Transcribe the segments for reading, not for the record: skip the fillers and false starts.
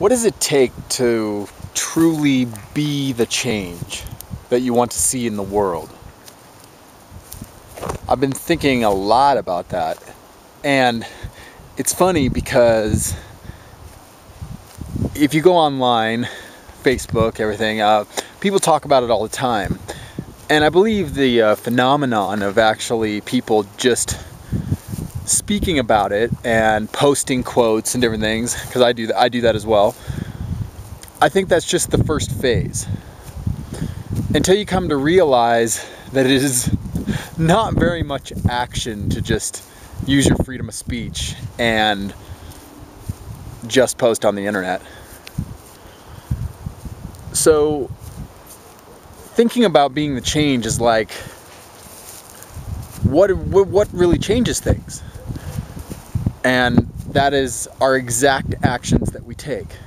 What does it take to truly be the change that you want to see in the world? I've been thinking a lot about that, and it's funny because if you go online, Facebook, everything, people talk about it all the time. And I believe the phenomenon of actually people just speaking about it and posting quotes and different things, because I do that as well. I think that's just the first phase. Until you come to realize that it is not very much action to just use your freedom of speech and just post on the internet. So thinking about being the change is like, what really changes things? And that is our exact actions that we take.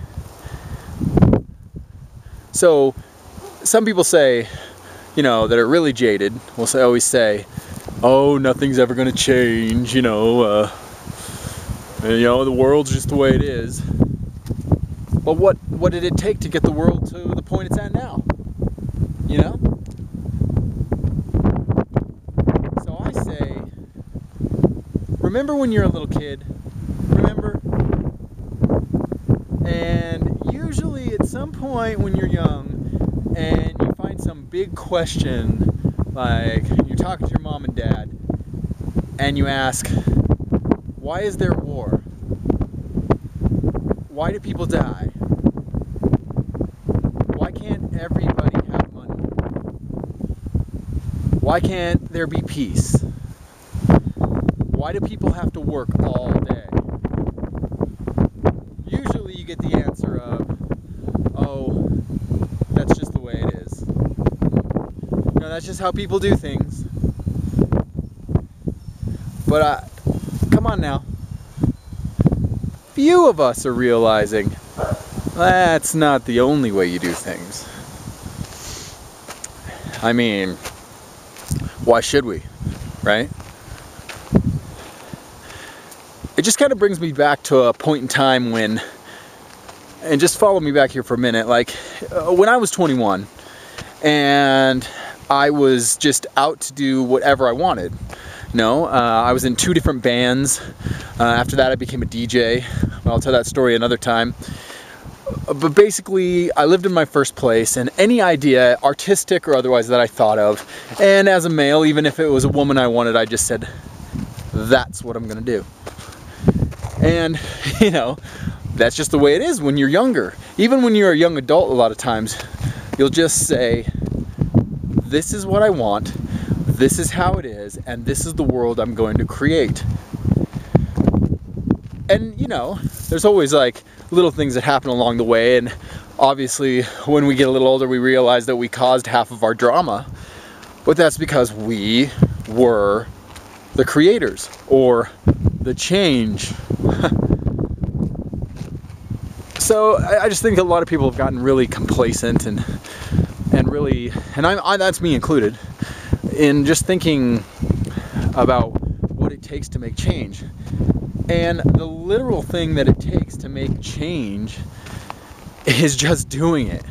So some people say, that are really jaded, will always say, oh, nothing's ever going to change, the world's just the way it is. But what did it take to get the world to the point it's at now? So I say, remember when you're a little kid? Remember? And usually at some point when you're young and you find some big question, like you're talking to your mom and dad, and you ask, why is there war? Why do people die? Why can't everybody have money? Why can't there be peace? Why do people have to work all day? Usually you get the answer of, oh, that's just the way it is. That's just how people do things. But come on now. Few of us are realizing that's not the only way you do things. I mean, why should we, right? It just kind of brings me back to a point in time when, and just follow me back here for a minute, like when I was 21 and I was just out to do whatever I wanted. I was in 2 different bands. After that I became a DJ. I'll tell that story another time. But basically I lived in my first place, and any idea, artistic or otherwise, that I thought of, and as a male, even if it was a woman I wanted, I just said, that's what I'm gonna do. And that's just the way it is when you're younger. Even when you're a young adult, a lot of times you'll just say, this is what I want, this is how it is, and this is the world I'm going to create. And there's always like little things that happen along the way, and obviously when we get a little older we realize that we caused half of our drama, but that's because we were the creators or the change. So I just think a lot of people have gotten really complacent and really, and I that's me included, in just thinking about what it takes to make change. And the literal thing that it takes to make change is just doing it.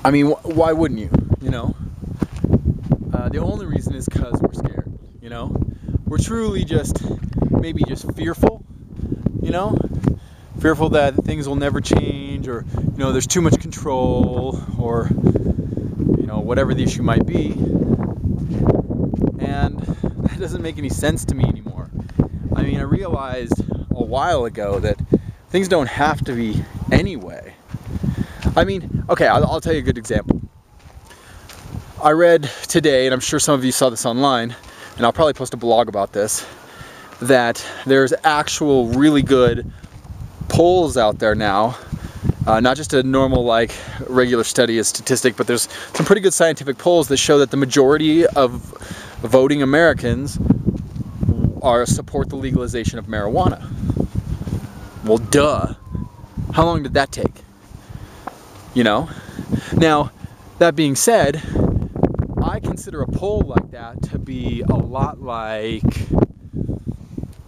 I mean, why wouldn't you? The only reason is because we're scared. We're truly maybe just fearful. Fearful that things will never change, or there's too much control, or whatever the issue might be. And that doesn't make any sense to me anymore. I mean, I realized a while ago that things don't have to be anyway. I mean, okay, I'll tell you a good example. I read today, and I'm sure some of you saw this online, and I'll probably post a blog about this, that there's actual really good polls out there now, not just a normal regular study, a statistic, but there's some pretty good scientific polls that show that the majority of voting Americans support the legalization of marijuana. Well, duh. How long did that take? Now, that being said, I consider a poll like that to be a lot like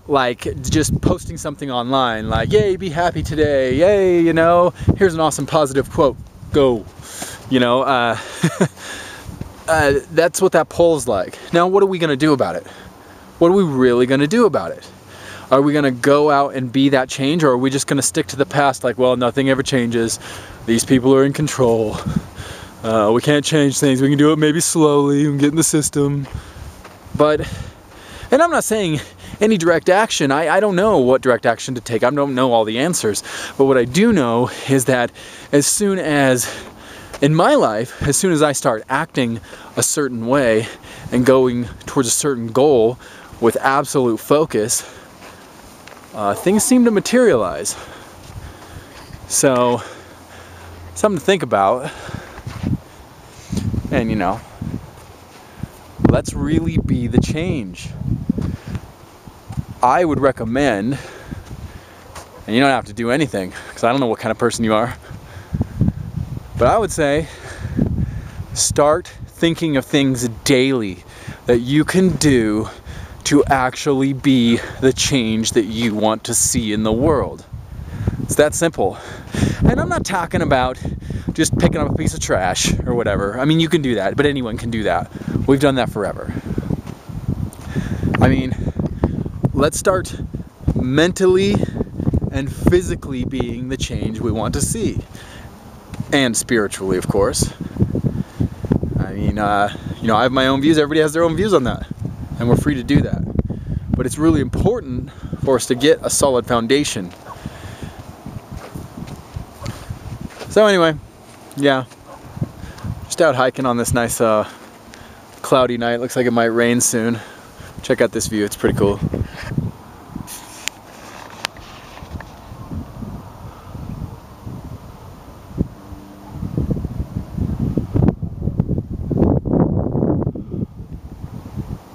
like just posting something online like, yay, be happy today, yay, you know, here's an awesome positive quote, go, you know, that's what that poll's like. Now what are we gonna do about it? What are we really gonna do about it? Are we gonna go out and be that change, or are we just gonna stick to the past like, well, nothing ever changes, these people are in control, we can't change things, we can do it maybe slowly and get in the system. But, and I'm not saying any direct action, I don't know what direct action to take, I don't know all the answers, but what I do know is that as soon as, in my life, as soon as I start acting a certain way and going towards a certain goal with absolute focus, things seem to materialize. So, something to think about. And you know, let's really be the change. I would recommend, and you don't have to do anything, because I don't know what kind of person you are, but I would say, start thinking of things daily that you can do to actually be the change that you want to see in the world. It's that simple. And I'm not talking about just picking up a piece of trash or whatever. I mean, you can do that, but anyone can do that. We've done that forever. I mean, let's start mentally and physically being the change we want to see. And spiritually, of course. I mean, you know, I have my own views, everybody has their own views on that. And we're free to do that. But it's really important for us to get a solid foundation. So anyway, yeah, just out hiking on this nice cloudy night. Looks like it might rain soon. Check out this view, it's pretty cool.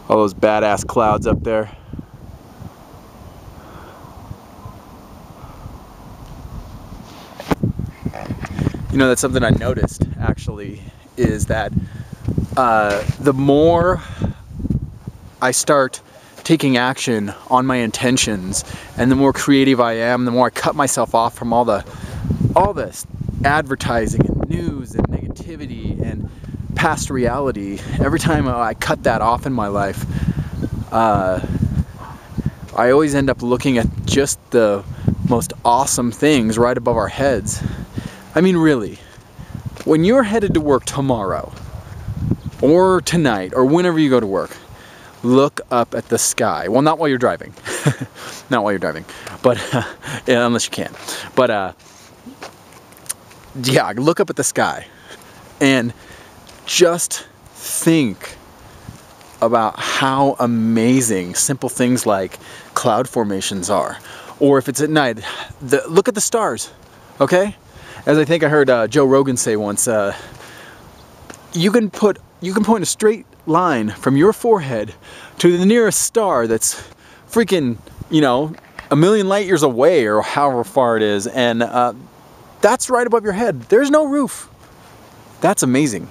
All those badass clouds up there. You know, that's something I noticed actually, is that the more I start taking action on my intentions and the more creative I am, the more I cut myself off from all this advertising and news and negativity and past reality. Every time I cut that off in my life, I always end up looking at just the most awesome things right above our heads. I mean, really, when you're headed to work tomorrow, or tonight, or whenever you go to work, look up at the sky. Well, not while you're driving. Not while you're driving, but yeah, unless you can. But yeah, look up at the sky and just think about how amazing simple things like cloud formations are. Or if it's at night, look at the stars, okay? As I think I heard Joe Rogan say once, you can point a straight line from your forehead to the nearest star that's freaking, you know, 1,000,000 light years away or however far it is, and that's right above your head. There's no roof. That's amazing.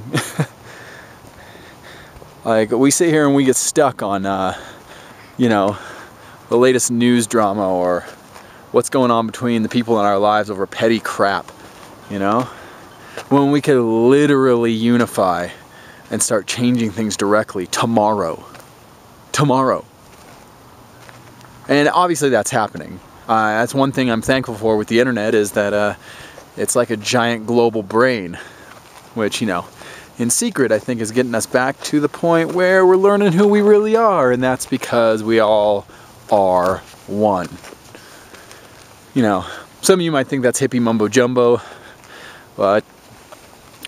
Like, we sit here and we get stuck on, you know, the latest news drama or what's going on between the people in our lives over petty crap, you know? When we could literally unify and start changing things directly tomorrow. Tomorrow. And obviously that's happening. That's one thing I'm thankful for with the internet, is that it's like a giant global brain, which, you know, in secret I think is getting us back to the point where we're learning who we really are, and that's because we all are one. You know, some of you might think that's hippie mumbo jumbo, but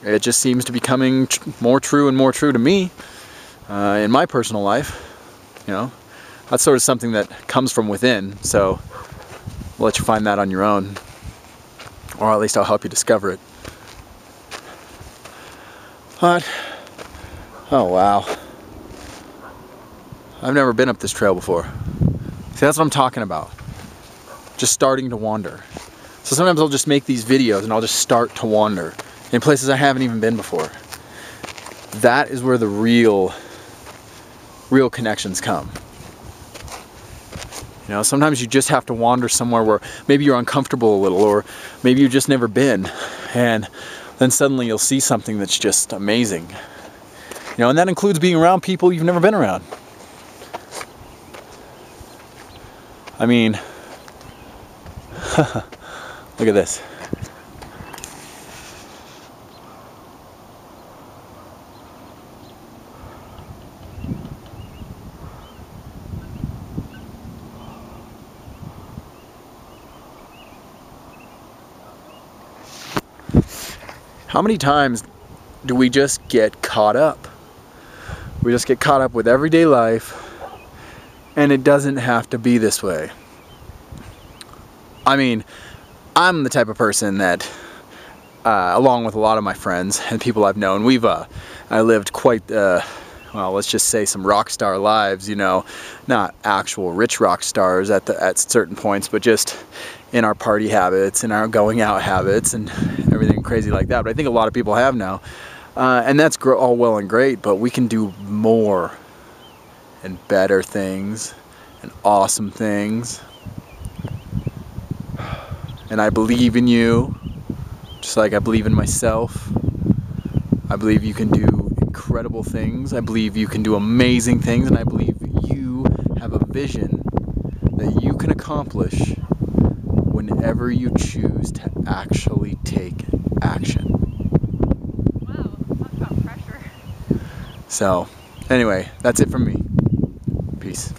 it just seems to be becoming more true and more true to me in my personal life. You know, that's sort of something that comes from within, so we'll let you find that on your own, or at least I'll help you discover it. But, oh wow, I've never been up this trail before. See, that's what I'm talking about, just starting to wander. So sometimes I'll just make these videos and I'll just start to wander in places I haven't even been before. That is where the real connections come. You know, sometimes you just have to wander somewhere where maybe you're uncomfortable a little, or maybe you've just never been, and then suddenly you'll see something that's just amazing. You know, and that includes being around people you've never been around. I mean, look at this. How many times do we just get caught up? We just get caught up with everyday life, and it doesn't have to be this way. I mean, I'm the type of person that, along with a lot of my friends and people I've known, I lived quite, well, let's just say some rock star lives, you know, not actual rich rock stars at certain points, but just in our party habits and our going out habits and everything crazy like that. But I think a lot of people have now, and that's all well and great, but we can do more and better things and awesome things. And I believe in you, just like I believe in myself. I believe you can do incredible things. I believe you can do amazing things, and I believe you have a vision that you can accomplish whenever you choose to actually take action. Wow, talk about pressure. So, anyway, that's it from me. Peace.